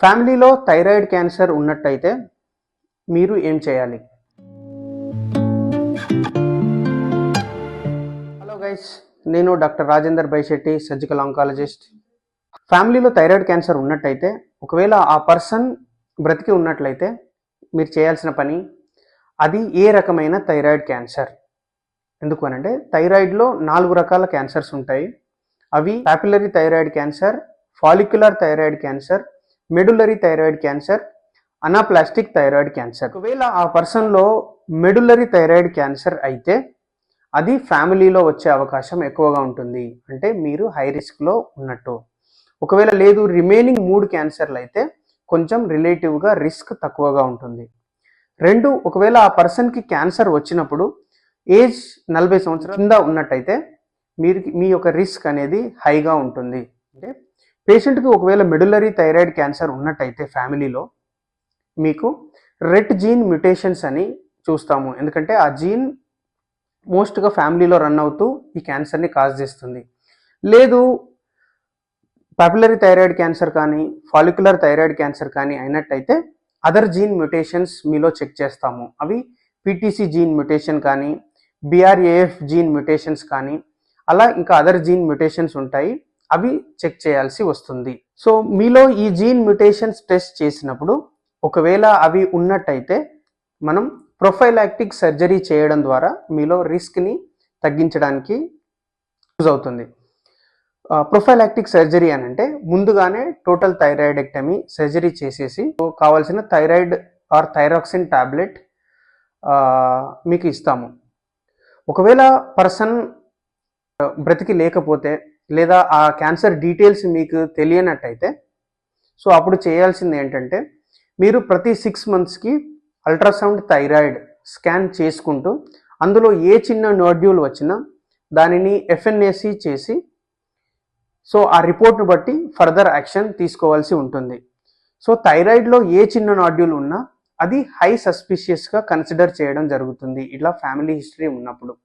ఫ్యామిలీలో thyroid cancer ఉన్నట్టయితే మీరు ఏం చేయాలి? హలో గైస్, నేను డాక్టర్ రాజేందర్ బైశెట్టి, సర్జికల్ ఆంకాలజిస్ట్. ఫ్యామిలీలో థైరాయిడ్ క్యాన్సర్ ఉన్నట్టయితే, ఒకవేళ ఆ పర్సన్ బ్రతికి ఉన్నట్లయితే మీరు చేయాల్సిన పని, అది ఏ రకమైన థైరాయిడ్ క్యాన్సర్. ఎందుకు అనంటే థైరాయిడ్లో 4 రకాల క్యాన్సర్స్ ఉంటాయి. అవి papillary thyroid cancer, follicular thyroid cancer, medullary thyroid cancer, anaplastic thyroid cancer. ఒకవేళ ఆ పర్సన్లో మెడులరీ థైరాయిడ్ క్యాన్సర్ అయితే అది ఫ్యామిలీలో వచ్చే అవకాశం ఎక్కువగా ఉంటుంది. అంటే మీరు హై రిస్క్లో ఉన్నట్టు. ఒకవేళ లేదు, రిమైనింగ్ 3 క్యాన్సర్లు అయితే కొంచెం రిలేటివ్గా రిస్క్ తక్కువగా ఉంటుంది. 2, ఒకవేళ ఆ పర్సన్కి క్యాన్సర్ వచ్చినప్పుడు ఏజ్ 40 సంవత్సరాల కింద ఉన్నట్టయితే మీ యొక్క రిస్క్ అనేది హైగా ఉంటుంది. అంటే పేషెంట్కి ఒకవేళ మెడులరీ థైరాయిడ్ క్యాన్సర్ ఉన్నట్టయితే ఫ్యామిలీలో మీకు రెట్ జీన్ మ్యుటేషన్స్ అని చూస్తాము. ఎందుకంటే ఆ జీన్ మోస్ట్గా ఫ్యామిలీలో రన్ అవుతూ ఈ క్యాన్సర్ని కాజ్ చేస్తుంది. లేదు, పాపులరీ థైరాయిడ్ క్యాన్సర్ కానీ ఫాలిక్యులర్ థైరాయిడ్ క్యాన్సర్ కానీ అయినట్టయితే అదర్ జీన్ మ్యుటేషన్స్ మీలో చెక్ చేస్తాము. అవి పీటీసీ జీన్ మ్యుటేషన్ కానీ, బిఆర్ఏఎఫ్ జీన్ మ్యుటేషన్స్ కానీ, అలా ఇంకా అదర్ జీన్ మ్యుటేషన్స్ ఉంటాయి. అవి చెక్ చేయాల్సి వస్తుంది. సో మీలో ఈ జీన్ మ్యుటేషన్స్ టెస్ట్ చేసినప్పుడు ఒకవేళ అవి ఉన్నట్టయితే మనం ప్రొఫైలాక్టిక్ సర్జరీ చేయడం ద్వారా మీలో రిస్క్ని తగ్గించడానికి యూజ్ అవుతుంది. ప్రొఫైలాక్టిక్ సర్జరీ అని అంటే ముందుగానే టోటల్ థైరాయిడెక్టమీ సర్జరీ చేసేసి కావాల్సిన థైరాయిడ్ ఆర్ థైరాక్సిన్ టాబ్లెట్ మీకు ఇస్తాము. ఒకవేళ పర్సన్ బ్రతికి లేకపోతే లేదా ఆ క్యాన్సర్ డీటెయిల్స్ మీకు తెలియనట్టయితే సో అప్పుడు చేయాల్సింది ఏంటంటే మీరు ప్రతి 6 మంత్స్కి అల్ట్రాసౌండ్ థైరాయిడ్ స్కాన్ చేసుకుంటూ అందులో ఏ చిన్న నోడ్యూల్ వచ్చినా దానిని ఎఫ్ఎన్ఏసి చేసి సో ఆ రిపోర్ట్ను బట్టి ఫర్దర్ యాక్షన్ తీసుకోవాల్సి ఉంటుంది. సో థైరాయిడ్లో ఏ చిన్న నాడ్యూల్ ఉన్నా అది హై సస్పిషియస్గా కన్సిడర్ చేయడం జరుగుతుంది ఇట్లా ఫ్యామిలీ హిస్టరీ ఉన్నప్పుడు.